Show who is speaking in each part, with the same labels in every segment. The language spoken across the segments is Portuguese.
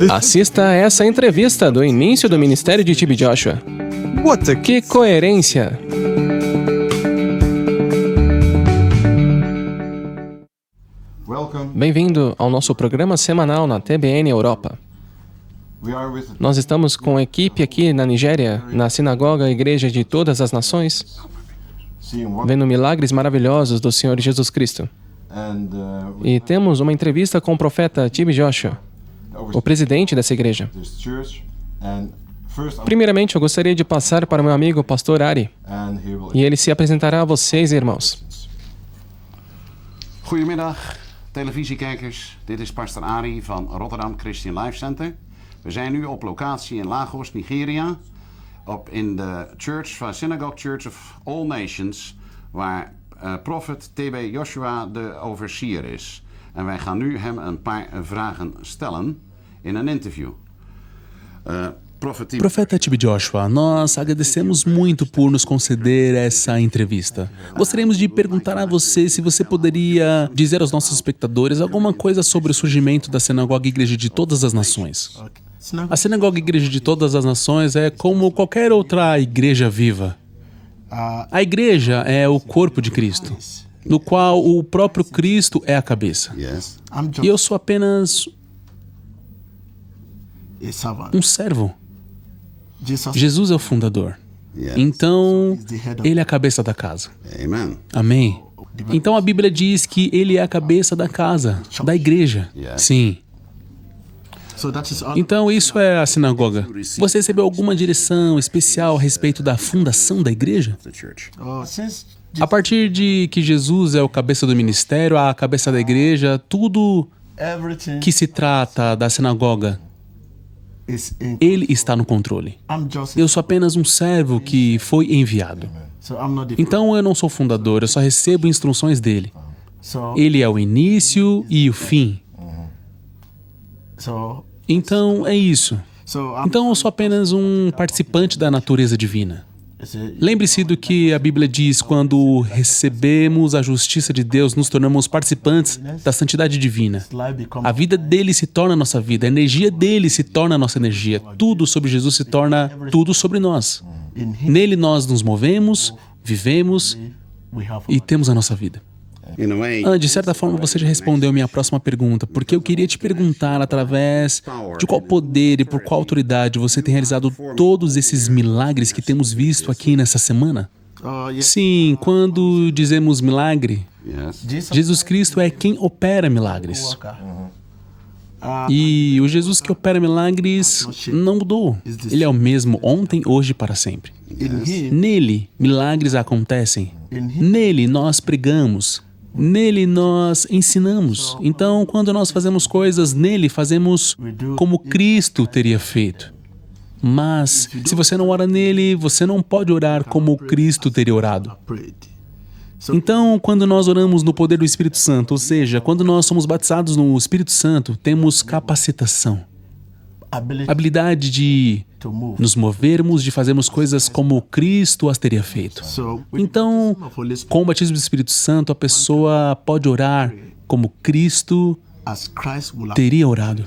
Speaker 1: Assista a essa entrevista do início do ministério de TB Joshua. Que coerência! Bem-vindo ao nosso programa semanal na TBN Europa. Nós estamos com a equipe aqui na Nigéria, na Sinagoga Igreja de Todas as Nações, vendo milagres maravilhosos do Senhor Jesus Cristo. E temos uma entrevista com o profeta TB Joshua, o presidente dessa igreja. Primeiramente, eu gostaria de passar para o meu amigo, pastor Ari, e ele se apresentará a vocês, irmãos.
Speaker 2: Goedemiddag, televisiekijkers. Dit is pastor Ari van Rotterdam Christian Life Center. We zijn nu op locatie in Lagos, Nigeria, in de Synagogue Church of All Nations, waar profet TB Joshua de overseer is. En wij gaan nu hem een paar vragen stellen in een interview.
Speaker 3: Profeta TB Joshua, nós agradecemos muito por nos conceder essa entrevista. Gostaríamos de perguntar a você se você poderia dizer aos nossos espectadores alguma coisa sobre o surgimento da Sinagoga Igreja de Todas as Nações. A Sinagoga Igreja de Todas as Nações é como qualquer outra igreja viva. A igreja é o corpo de Cristo, no qual o próprio Cristo é a cabeça. E eu sou apenas um servo. Jesus é o fundador. Então, ele é a cabeça da casa. Amém. Então a Bíblia diz que ele é a cabeça da casa, da igreja. Sim. Então isso é a sinagoga. Você recebeu alguma direção especial a respeito da fundação da igreja? A partir de que Jesus é o cabeça do ministério, a cabeça da igreja, tudo que se trata da sinagoga, ele está no controle. Eu sou apenas um servo que foi enviado. Então eu não sou fundador, eu só recebo instruções dele. Ele é o início e o fim. Então é isso. Então eu sou apenas um participante da natureza divina. Lembre-se do que a Bíblia diz: quando recebemos a justiça de Deus, nos tornamos participantes da santidade divina. A vida dele se torna a nossa vida, a energia dele se torna a nossa energia. Tudo sobre Jesus se torna tudo sobre nós. Nele nós nos movemos, vivemos e temos a nossa vida. De certa forma, você já respondeu a minha próxima pergunta, porque eu queria te perguntar através de qual poder e por qual autoridade você tem realizado todos esses milagres que temos visto aqui nessa semana? Sim, quando dizemos milagre, Jesus Cristo é quem opera milagres. E o Jesus que opera milagres não mudou. Ele é o mesmo ontem, hoje e para sempre. Nele, milagres acontecem. Nele, nós pregamos. Nele nós ensinamos. Então, quando nós fazemos coisas nele, fazemos como Cristo teria feito. Mas, se você não ora nele, você não pode orar como Cristo teria orado. Então, quando nós oramos no poder do Espírito Santo, ou seja, quando nós somos batizados no Espírito Santo, temos capacitação. Habilidade de nos movermos, de fazermos coisas como Cristo as teria feito. Então, com o batismo do Espírito Santo, a pessoa pode orar como Cristo teria orado.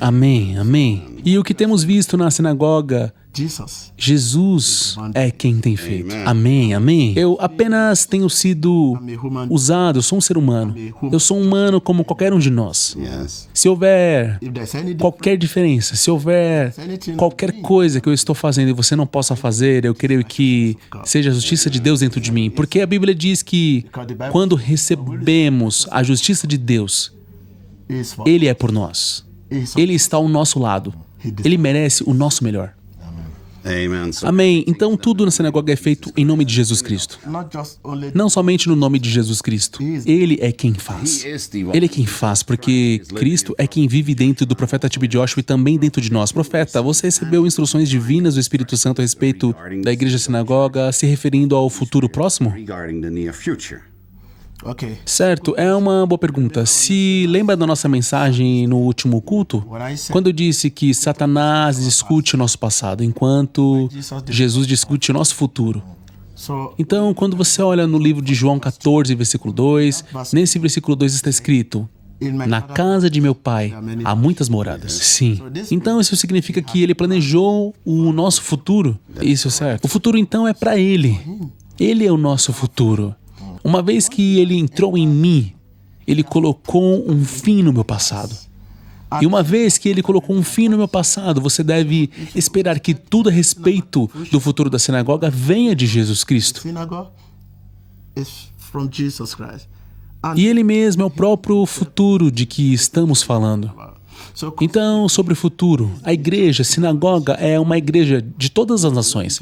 Speaker 3: Amém, amém. E o que temos visto na sinagoga, Jesus é quem tem feito. Amém, amém. Eu apenas tenho sido usado, eu sou um ser humano. Eu sou um humano como qualquer um de nós. Se houver qualquer diferença, se houver qualquer coisa que eu estou fazendo e você não possa fazer, eu creio que seja a justiça de Deus dentro de mim. Porque a Bíblia diz que quando recebemos a justiça de Deus, Ele é por nós. Ele está ao nosso lado. Ele merece o nosso melhor. Amém. Então tudo na sinagoga é feito em nome de Jesus Cristo. Não somente no nome de Jesus Cristo. Ele é quem faz. Ele é quem faz, porque Cristo é quem vive dentro do profeta TB Joshua e também dentro de nós. Profeta, você recebeu instruções divinas do Espírito Santo a respeito da igreja sinagoga, se referindo ao futuro próximo? Certo, é uma boa pergunta. Se lembra da nossa mensagem no último culto? Quando eu disse que Satanás discute o nosso passado, enquanto Jesus discute o nosso futuro. Então, quando você olha no livro de João 14, versículo 2, nesse versículo 2 está escrito: Na casa de meu pai há muitas moradas. Sim. Então isso significa que ele planejou o nosso futuro. Isso é certo. O futuro então é para ele. Ele é o nosso futuro. Uma vez que ele entrou em mim, ele colocou um fim no meu passado. E uma vez que ele colocou um fim no meu passado, você deve esperar que tudo a respeito do futuro da sinagoga venha de Jesus Cristo. E ele mesmo é o próprio futuro de que estamos falando. Então, sobre o futuro, a igreja, a sinagoga, é uma igreja de todas as nações.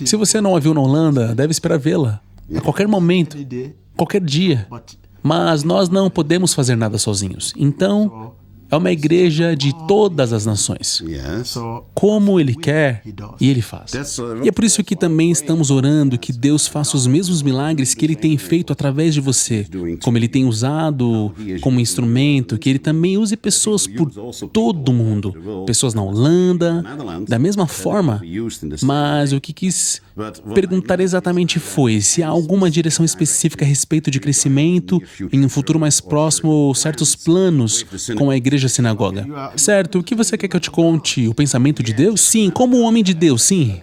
Speaker 3: Se você não a viu na Holanda, deve esperar vê-la. A qualquer momento, qualquer dia. Mas nós não podemos fazer nada sozinhos. Então, é uma igreja de todas as nações. Como Ele quer, e Ele faz. E é por isso que também estamos orando que Deus faça os mesmos milagres que Ele tem feito através de você. Como Ele tem usado como instrumento, que Ele também use pessoas por todo o mundo. Pessoas na Holanda, da mesma forma. Mas o que quis perguntar exatamente foi se há alguma direção específica a respeito de crescimento em um futuro mais próximo ou certos planos com a igreja sinagoga. Certo, o que você quer que eu te conte? O pensamento de Deus? Sim, como homem de Deus, sim.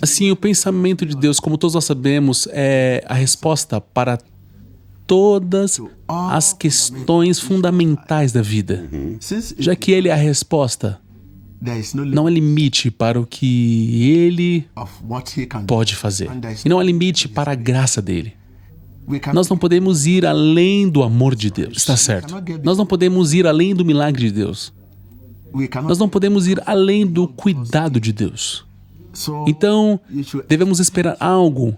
Speaker 3: Assim, o pensamento de Deus, como todos nós sabemos, é a resposta para todas as questões fundamentais da vida. Já que Ele é a resposta, não há limite para o que Ele pode fazer. E não há limite para a graça dEle. Nós não podemos ir além do amor de Deus, está certo? Nós não podemos ir além do milagre de Deus. Nós não podemos ir além do cuidado de Deus. Então, devemos esperar algo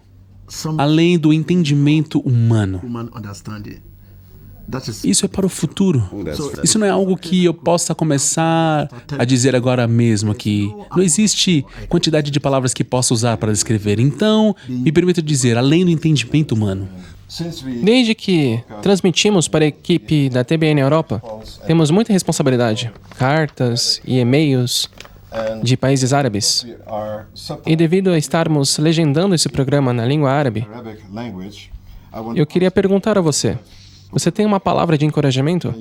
Speaker 3: além do entendimento humano. Isso é para o futuro. Isso não é algo que eu possa começar a dizer agora mesmo aqui. Não existe quantidade de palavras que possa usar para descrever. Então, me permito dizer, além do entendimento humano.
Speaker 1: Desde que transmitimos para a equipe da TBN Europa, temos muita responsabilidade. Cartas e e-mails de países árabes. E devido a estarmos legendando esse programa na língua árabe, eu queria perguntar a você, você tem uma palavra de encorajamento?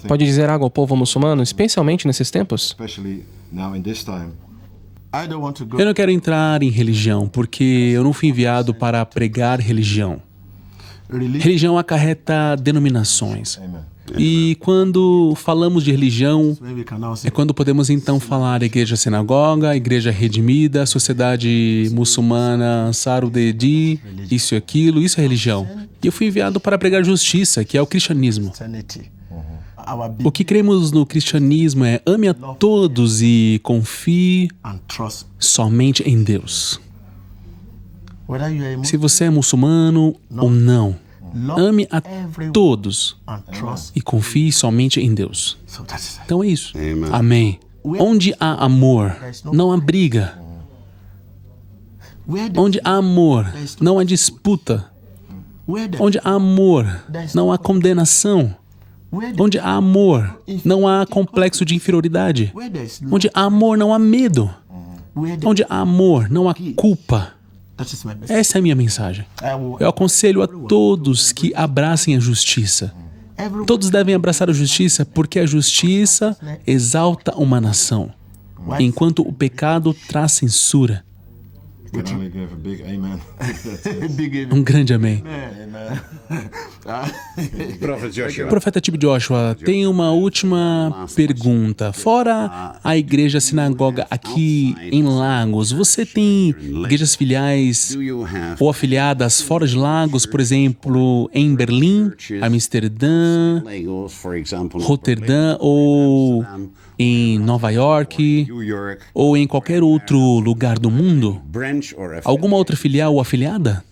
Speaker 1: Pode dizer algo ao povo muçulmano, especialmente nesses tempos?
Speaker 3: Eu não quero entrar em religião, porque eu não fui enviado para pregar religião. Religião acarreta denominações. E quando falamos de religião, é quando podemos então falar igreja sinagoga, igreja redimida, sociedade muçulmana, Ansar ud-Din, isso e aquilo, isso é religião. E eu fui enviado para pregar justiça, que é o cristianismo. O que cremos no cristianismo é ame a todos e confie somente em Deus. Se você é muçulmano ou não, ame a todos e confie somente em Deus. Então é isso. Amém. Onde há amor, não há briga. Onde há amor, não há disputa. Onde há amor, não há condenação. Onde há amor, não há complexo de inferioridade. Onde há amor, não há medo. Onde há amor, não há culpa. Essa é a minha mensagem. Eu aconselho a todos que abracem a justiça. Todos devem abraçar a justiça porque a justiça exalta uma nação, enquanto o pecado traz censura. Um grande amém. Profeta Tib Joshua, tem uma última pergunta. Fora a igreja sinagoga aqui em Lagos, você tem igrejas filiais ou afiliadas fora de Lagos, por exemplo, em Berlim, Amsterdã, Roterdã ou em Nova York ou em qualquer outro lugar do mundo? Alguma outra filial ou afiliada?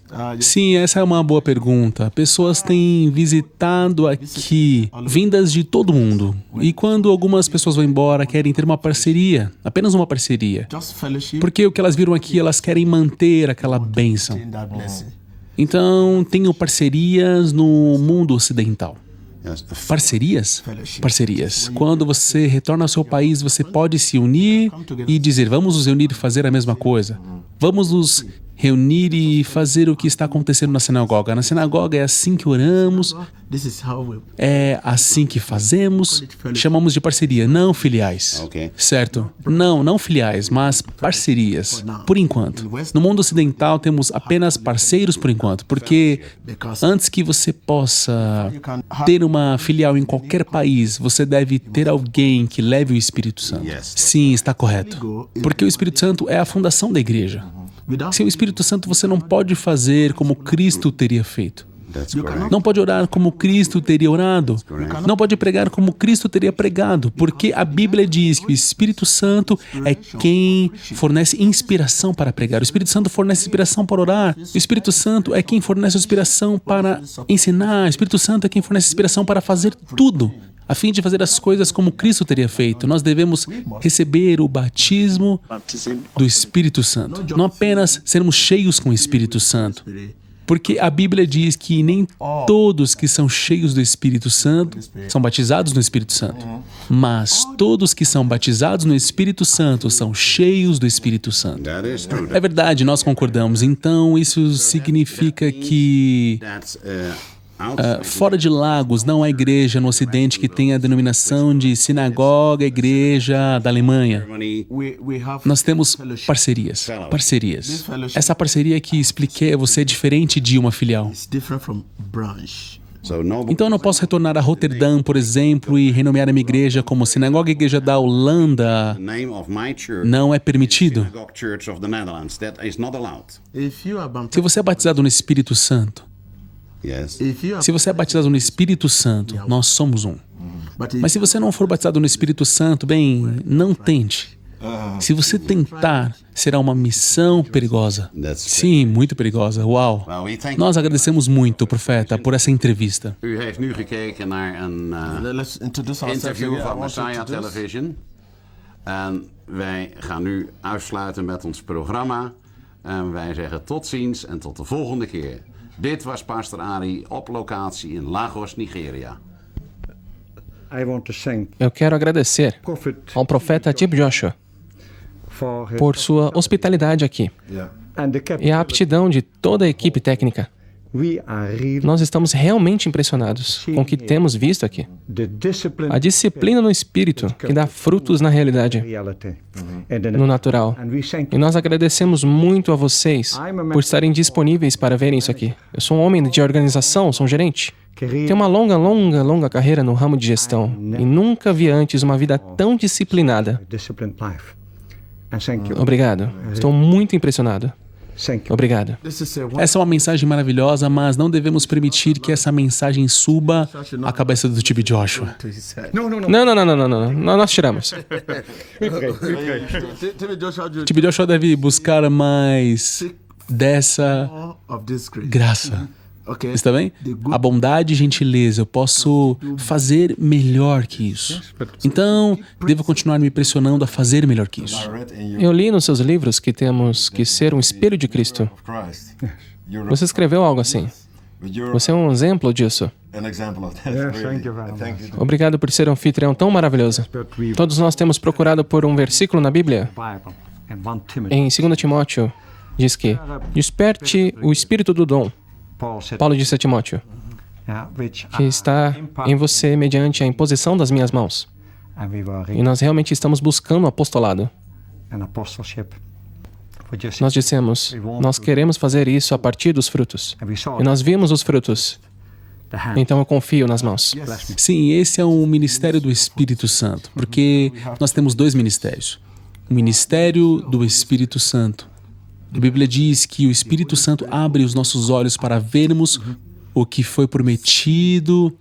Speaker 3: Sim, essa é uma boa pergunta. Pessoas têm visitado aqui, vindas de todo mundo. E quando algumas pessoas vão embora, querem ter uma parceria, apenas uma parceria. Porque o que elas viram aqui, elas querem manter aquela bênção. Então, tenho parcerias no mundo ocidental. Parcerias? Parcerias. Quando você retorna ao seu país, você pode se unir e dizer, vamos nos unir e fazer a mesma coisa. Vamos nos reunir e fazer o que está acontecendo na sinagoga. Na sinagoga é assim que oramos, é assim que fazemos, chamamos de parceria, não filiais. Certo? Não filiais, mas parcerias, por enquanto. No mundo ocidental temos apenas parceiros por enquanto, porque antes que você possa ter uma filial em qualquer país, você deve ter alguém que leve o Espírito Santo. Sim, está correto. Porque o Espírito Santo é a fundação da igreja. Sem o Espírito Santo você não pode fazer como Cristo teria feito. Não pode orar como Cristo teria orado. Não pode pregar como Cristo teria pregado, porque a Bíblia diz que o Espírito Santo é quem fornece inspiração para pregar. O Espírito Santo fornece inspiração para orar. O Espírito Santo é quem fornece inspiração para ensinar. O Espírito Santo é quem fornece inspiração para fazer tudo, a fim de fazer as coisas como Cristo teria feito. Nós devemos receber o batismo do Espírito Santo. Não apenas sermos cheios com o Espírito Santo. Porque a Bíblia diz que nem todos que são cheios do Espírito Santo são batizados no Espírito Santo. Mas todos que são batizados no Espírito Santo são cheios do Espírito Santo. É verdade, nós concordamos. Então, isso significa que fora de Lagos não há igreja no Ocidente que tenha a denominação de sinagoga, igreja da Alemanha. Nós temos parcerias. Essa parceria que expliquei a você é diferente de uma filial. Então eu não posso retornar a Roterdã, por exemplo, e renomear a minha igreja como Sinagoga Igreja da Holanda. Não é permitido. Se você é batizado no Espírito Santo, nós somos um. Mas se você não for batizado no Espírito Santo, bem, não tente. Se você tentar, será uma missão perigosa. Sim, muito perigosa. Uau. Nós agradecemos muito, profeta, por essa entrevista.
Speaker 2: U heeft nu gekeken naar een interview van Messiah Television. En wij gaan nu afsluiten met ons programma. En wij zeggen tot ziens en tot de volgende keer. Dit was Pastor Ari op locatie in Lagos, Nigeria.
Speaker 1: Eu quero agradecer ao profeta Tip Joshua por sua hospitalidade aqui e a aptidão de toda a equipe técnica. Nós estamos realmente impressionados com o que temos visto aqui. A disciplina no Espírito que dá frutos na realidade, no natural. E nós agradecemos muito a vocês por estarem disponíveis para verem isso aqui. Eu sou um homem de organização, sou um gerente. Tenho uma longa carreira no ramo de gestão e nunca vi antes uma vida tão disciplinada. Obrigado. Estou muito impressionado. Obrigado.
Speaker 3: Essa é uma mensagem maravilhosa, mas não devemos permitir que essa mensagem suba a cabeça do Tip Joshua.
Speaker 1: Não. Nós tiramos.
Speaker 3: Tip Joshua deve buscar mais dessa graça. Está bem? A bondade e gentileza, eu posso fazer melhor que isso. Então, devo continuar me pressionando a fazer melhor que isso.
Speaker 1: Eu li nos seus livros que temos que ser um espelho de Cristo. Você escreveu algo assim. Você é um exemplo disso. Obrigado por ser um anfitrião tão maravilhoso. Todos nós temos procurado por um versículo na Bíblia. Em 2 Timóteo, diz que desperte o espírito do dom. Paulo disse a Timóteo, que está em você mediante a imposição das minhas mãos. E nós realmente estamos buscando o apostolado. Nós dissemos, nós queremos fazer isso a partir dos frutos. E nós vimos os frutos. Então eu confio nas mãos.
Speaker 3: Sim, esse é um ministério do Espírito Santo, porque nós temos dois ministérios. O ministério do Espírito Santo. A Bíblia diz que o Espírito Santo abre os nossos olhos para vermos o que foi prometido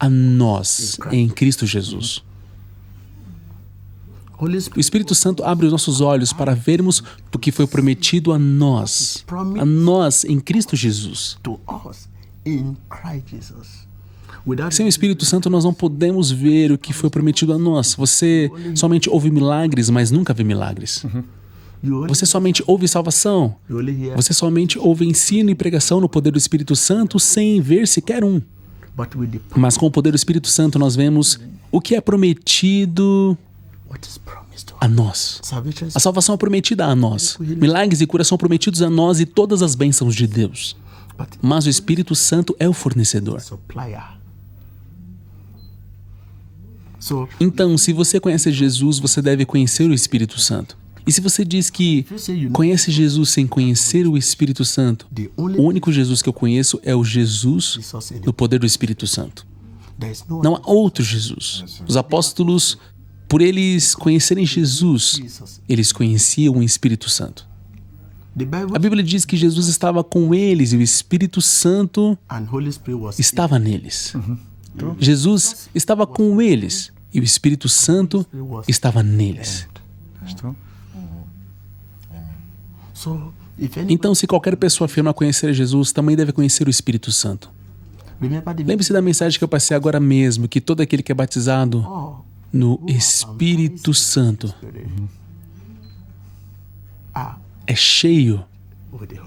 Speaker 3: a nós em Cristo Jesus. O Espírito Santo abre os nossos olhos para vermos o que foi prometido a nós em Cristo Jesus. Sem o Espírito Santo, nós não podemos ver o que foi prometido a nós. Você somente ouve milagres, mas nunca vê milagres. Você somente ouve salvação. Você somente ouve ensino e pregação no poder do Espírito Santo sem ver sequer um. Mas com o poder do Espírito Santo nós vemos o que é prometido a nós. A salvação é prometida a nós. Milagres e curas são prometidos a nós e todas as bênçãos de Deus. Mas o Espírito Santo é o fornecedor. Então, se você conhece Jesus, você deve conhecer o Espírito Santo. E se você diz que conhece Jesus sem conhecer o Espírito Santo, o único Jesus que eu conheço é o Jesus do poder do Espírito Santo. Não há outro Jesus. Os apóstolos, por eles conhecerem Jesus, eles conheciam o Espírito Santo. A Bíblia diz que Jesus estava com eles e o Espírito Santo estava neles. Jesus estava com eles e o Espírito Santo estava neles. Então, se qualquer pessoa afirma conhecer Jesus, também deve conhecer o Espírito Santo. Lembre-se da mensagem que eu passei agora mesmo, que todo aquele que é batizado no Espírito Santo é cheio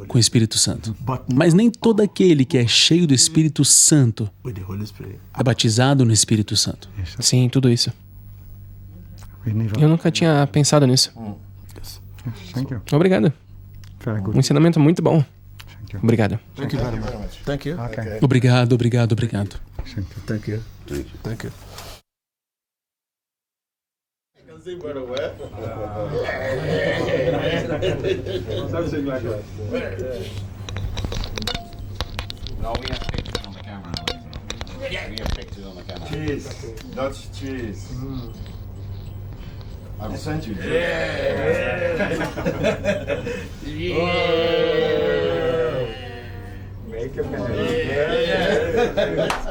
Speaker 3: com o Espírito Santo. Mas nem todo aquele que é cheio do Espírito Santo é batizado no Espírito Santo.
Speaker 1: Sim, tudo isso. Eu nunca tinha pensado nisso. Obrigado. Um ensinamento muito bom. Obrigado.
Speaker 3: Obrigado, obrigado, obrigado.
Speaker 4: Thank you.
Speaker 2: No, we have pictures on the camera. We have pictures on the camera.
Speaker 5: Cheese. Dutch cheese. I will send you. Yeah.
Speaker 4: Make a man. Yeah.